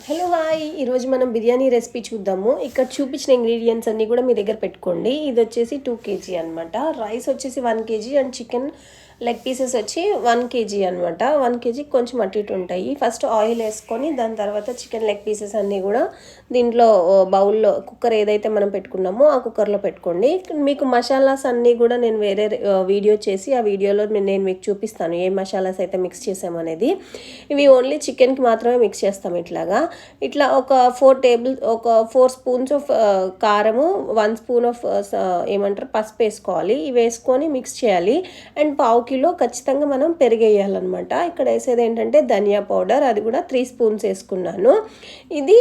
Hello hi ఈరోజు మనం biryani recipe చూద్దాము. ఇక్కడ చూపించిన ఇంగ్రీడియంట్స్ అన్నీ కూడా మీ దగ్గర పెట్టుకోండి. ఇది వచ్చేసి 2 kg అనమాట. రైస్ వచ్చేసి 1 kg and chicken leg pieces వచ్చి 1 kg అనమాట. 1 kg కొంచెం అటు ఇటు ఉంటాయి. ఫస్ట్ ఆయిల్ వేసుకొని దాని తర్వాత చికెన్ లెగ్ పీసెస్ అన్నీ కూడా దీంట్లో బౌల్లో కుక్కర్ ఏదైతే మనం పెట్టుకున్నామో ఆ కుక్కర్లో పెట్టుకోండి. మీకు మసాలాస్ అన్నీ కూడా నేను వేరే వీడియో చేసి ఆ వీడియోలో నేను మీకు చూపిస్తాను ఏ మసాలాస్ అయితే మిక్స్ చేసామనేది. ఇవి ఓన్లీ చికెన్కి మాత్రమే మిక్స్ చేస్తాం. ఇట్లా ఒక 4 స్పూన్స్ ఆఫ్ కారము, 1 స్పూన్ ఆఫ్ ఏమంటారు పసుపు వేసుకోవాలి. ఇవి వేసుకొని మిక్స్ చేయాలి. అండ్ పావు కిలో ఖచ్చితంగా మనం పెరిగేయాలన్నమాట. ఇక్కడ వేసేది ఏంటంటే ధనియా పౌడర్, అది కూడా 3 స్పూన్స్ వేసుకున్నాను. ఇది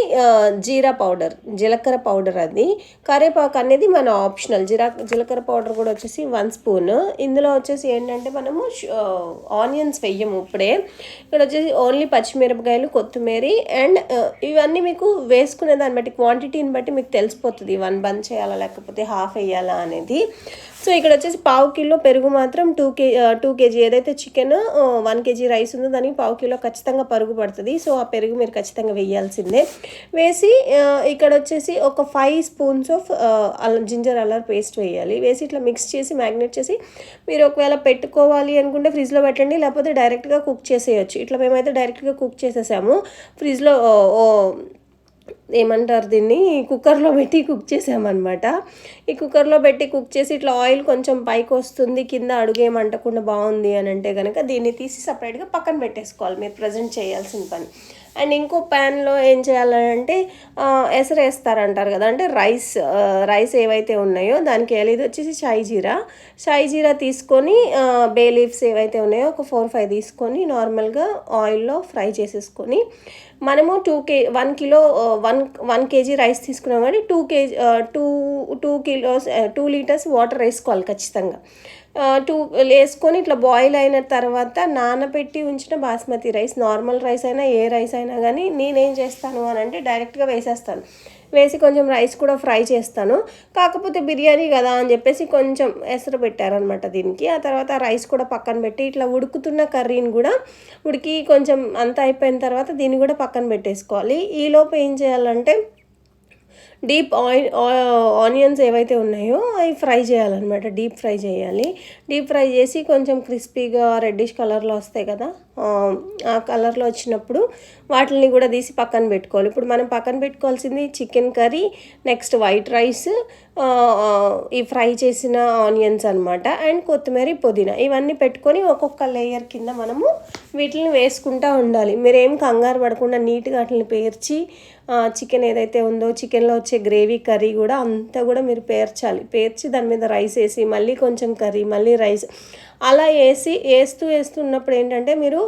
జీరా పౌడర్, జీలకర్ర పౌడర్. అది కరివేపాకు అనేది మన ఆప్షనల్. జీలకర్ర పౌడర్ కూడా వచ్చేసి 1 స్పూన్. ఇందులో వచ్చేసి ఏంటంటే మనము ఆనియన్స్ వెయ్యము ఇప్పుడే. ఇక్కడ వచ్చేసి ఓన్లీ పచ్చిమిరపకాయలు, కొత్తిమీర అండ్ ఇవన్నీ మీకు వేసుకునే దాన్ని బట్టి క్వాంటిటీని బట్టి మీకు తెలిసిపోతుంది 1 బంద్ చేయాలా లేకపోతే హాఫ్ వేయాలా అనేది. సో ఇక్కడ వచ్చేసి పావు కిలో పెరుగు మాత్రం 2 kg ఏదైతే చికెన్ 1 kg రైస్ ఉందో దానికి పావు కిలో ఖచ్చితంగా పరుగు పడుతుంది. సో ఆ పెరుగు మీరు ఖచ్చితంగా వేయాల్సిందే. వేసి ఇక్కడ వచ్చేసి ఒక 5 spoons of ginger Allari paste వేయాలి. వేసి ఇట్లా మిక్స్ చేసి మ్యాగ్నేట్ చేసి మీరు ఒకవేళ పెట్టుకోవాలి అనుకుంటే ఫ్రిడ్జ్లో పెట్టండి, లేకపోతే డైరెక్ట్గా కుక్ చేసేయచ్చు. ఇట్లా మేమైతే డైరెక్ట్గా కుక్ చేసేసాము. ఫ్రిడ్జ్లో ఏమంటారు దీన్ని కుక్కర్లో పెట్టి కుక్ చేసామన్నమాట. ఈ కుక్కర్లో పెట్టి కుక్ చేసి ఇట్లా ఆయిల్ కొంచెం పైకి వస్తుంది, కింద అడుగేమంటకుండా బాగుంది అని అంటే కనుక దీన్ని తీసి సపరేట్గా పక్కన పెట్టేసుకోవాలి మీరు ప్రజెంట్ చేయాల్సిన పని. అండ్ ఇంకో ప్యాన్లో ఏం చేయాలంటే ఎసరు వేస్తారంటారు కదా, అంటే రైస్ ఏవైతే ఉన్నాయో దానికి వేయాలి. ఇది వచ్చేసి షాయి జీరా తీసుకొని బే లీవ్స్ ఏవైతే ఉన్నాయో ఒక 4-5 తీసుకొని నార్మల్గా ఆయిల్లో ఫ్రై చేసేసుకొని మనము 1 కిలో 1 kg రైస్ తీసుకున్నాం కానీ 2 లీటర్స్ వాటర్ వేసుకోవాలి ఖచ్చితంగా. 2 వేసుకొని ఇట్లా బాయిల్ అయిన తర్వాత నానబెట్టి ఉంచిన బాస్మతి రైస్, నార్మల్ రైస్ అయినా ఏ రైస్ అయినా కానీ నేనేం చేస్తాను అని అంటే డైరెక్ట్గా వేసేస్తాను. వేసి కొంచెం రైస్ కూడా ఫ్రై చేస్తాను. కాకపోతే బిర్యానీ కదా అని చెప్పేసి కొంచెం ఎసరు పెట్టారనమాట దీనికి. ఆ తర్వాత రైస్ కూడా పక్కన పెట్టి ఇట్లా ఉడుకుతున్న కర్రీని కూడా ఉడికి కొంచెం అంతా అయిపోయిన తర్వాత దీన్ని కూడా పక్కన పెట్టేసుకోవాలి. ఈలోపు ఏం చేయాలంటే ఆనియన్స్ ఏవైతే ఉన్నాయో అవి ఫ్రై చేయాలన్నమాట. డీప్ ఫ్రై చేయాలి. డీప్ ఫ్రై చేసి కొంచెం క్రిస్పీగా రెడ్డిష్ కలర్లో వస్తాయి కదా, ఆ కలర్లో వచ్చినప్పుడు వాటిని కూడా తీసి పక్కన పెట్టుకోవాలి. ఇప్పుడు మనం పక్కన పెట్టుకోవాల్సింది chicken curry, next white rice, ఈ ఫ్రై చేసిన ఆనియన్స్ అనమాట, అండ్ కొత్తిమీర, పుదీనా ఇవన్నీ పెట్టుకొని ఒక్కొక్క లేయర్ కింద మనము వీటిని వేసుకుంటూ ఉండాలి. మీరేం కంగారు పడకుండా నీట్గా వాటిని పేర్చి చికెన్ ఏదైతే ఉందో చికెన్లో వచ్చే గ్రేవీ కర్రీ కూడా అంతా కూడా మీరు పేర్చి దాని మీద రైస్ వేసి మళ్ళీ కొంచెం కర్రీ మళ్ళీ రైస్ అలా వేస్తున్నప్పుడు ఏంటంటే మీరు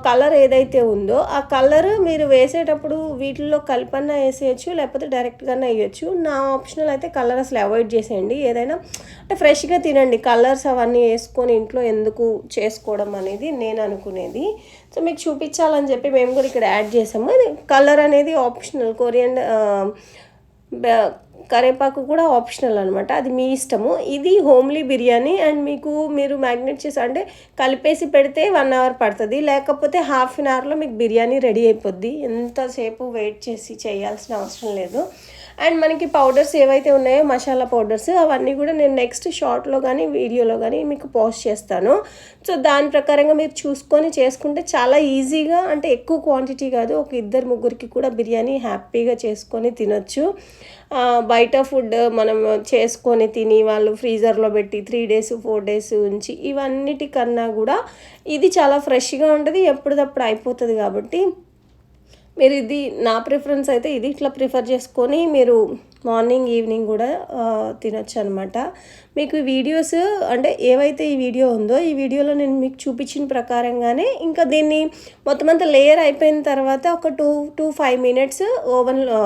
కలర్ ఏదైతే ఉందో ఆ కలర్ మీరు వేసేటప్పుడు వీటిల్లో కలిపన్నా వేసేయచ్చు, లేకపోతే డైరెక్ట్గానే వేయచ్చు. నా ఆప్షనల్ అయితే కలర్ అసలు అవాయిడ్ చేసేయండి. ఏదైనా అంటే ఫ్రెష్గా తినండి. కలర్స్ అవన్నీ వేసుకొని ఇంట్లో ఎందుకు చేసుకోవడం అనేది నేను అనుకునేది. సో మీకు చూపించాలని చెప్పి మేము కూడా ఇక్కడ యాడ్ చేసాము. ఇది కలర్ అనేది ఆప్షనల్. కరివేపాకు కూడా ఆప్షనల్ అనమాట, అది మీ ఇష్టము. ఇది హోమ్లీ బిర్యానీ. అండ్ మీరు మ్యాగ్నేట్ చేసి అంటే కలిపేసి పెడితే 1 అవర్ పడుతుంది, లేకపోతే హాఫ్ అన్ అవర్లో మీకు బిర్యానీ రెడీ అయిపోద్ది. ఎంతసేపు వెయిట్ చేసి చేయాల్సిన అవసరం లేదు. అండ్ మనకి పౌడర్స్ ఏవైతే ఉన్నాయో మసాలా పౌడర్స్ అవన్నీ కూడా నేను నెక్స్ట్ షార్ట్లో కానీ వీడియోలో కానీ మీకు పోస్ట్ చేస్తాను. సో దాని ప్రకారంగా మీరు చూసుకొని చేసుకుంటే చాలా ఈజీగా, అంటే ఎక్కువ క్వాంటిటీ కాదు, ఒక 2-3కి కూడా బిర్యానీ హ్యాపీగా చేసుకొని తినొచ్చు. బయట ఫుడ్ మనం చేసుకొని తిని వాళ్ళు ఫ్రీజర్లో పెట్టి 3 days 4 days ఉంచి ఇవన్నిటికన్నా కూడా ఇది చాలా ఫ్రెష్గా ఉంటుంది, ఎప్పటికప్పుడు అయిపోతుంది. కాబట్టి మీరు ఇది నా ప్రిఫరెన్స్ అయితే ఇది ఇట్లా ప్రిఫర్ చేసుకొని మీరు మార్నింగ్ ఈవినింగ్ కూడా తినొచ్చు అనమాట. మీకు వీడియోస్ అంటే ఏవైతే ఈ వీడియో ఉందో ఈ వీడియోలో నేను మీకు చూపించిన ప్రకారంగానే ఇంకా దీన్ని మొత్తం అంతా లేయర్ అయిపోయిన తర్వాత ఒక 2-5 minutes ఓవెన్లో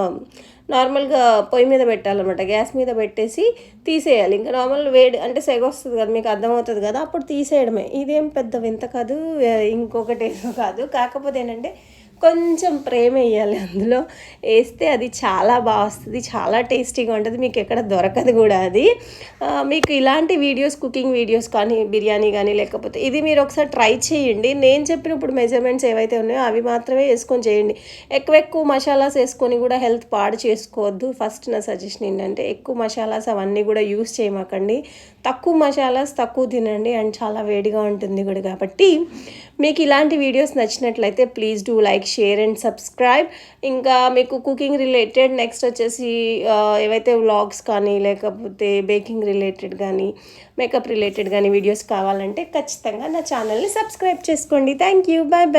నార్మల్గా పొయ్యి మీద పెట్టాలన్నమాట. గ్యాస్ మీద పెట్టేసి తీసేయాలి. ఇంకా నార్మల్ వేడి అంటే సెగ వస్తుంది కదా, మీకు అర్థమవుతుంది కదా, అప్పుడు తీసేయడమే. ఇదేం పెద్ద వింత కాదు, ఇంకొకటి ఏదో కాదు. కాకపోతే ఏంటంటే కొంచెం ప్రేమ వేయాలి అందులో. వేస్తే అది చాలా బాగా వస్తుంది, చాలా టేస్టీగా ఉంటుంది, మీకు ఎక్కడ దొరకదు కూడా అది. మీకు ఇలాంటి వీడియోస్, కుకింగ్ వీడియోస్ కానీ, బిర్యానీ కానీ, లేకపోతే ఇది మీరు ఒకసారి ట్రై చేయండి. నేను చెప్పిన ఇప్పుడు మెజర్మెంట్స్ ఏవైతే ఉన్నాయో అవి మాత్రమే వేసుకొని చేయండి. ఎక్కువ మసాలాస్ వేసుకొని కూడా హెల్త్ పాడు చేసుకోవద్దు. ఫస్ట్ నా సజెషన్ ఏంటంటే ఎక్కువ మసాలాస్ అవన్నీ కూడా యూస్ చేయమాకండి. తక్కువ మసాలాస్ తక్కువ తినండి, అండ్ చాలా వేడిగా ఉంటుంది కూడా. కాబట్టి మీకు ఇలాంటి వీడియోస్ నచ్చినట్లయితే please do like, share and subscribe. ఇంకా మీకు కుకింగ్ రిలేటెడ్ నెక్స్ట్ వచ్చేసి ఏవైతే వ్లాగ్స్ కానీ, లేకపోతే బేకింగ్ రిలేటెడ్ కానీ, మేకప్ రిలేటెడ్ కానీ వీడియోస్ కావాలంటే ఖచ్చితంగా నా ఛానల్ని సబ్స్క్రైబ్ చేసుకోండి. Thank you, bye bye.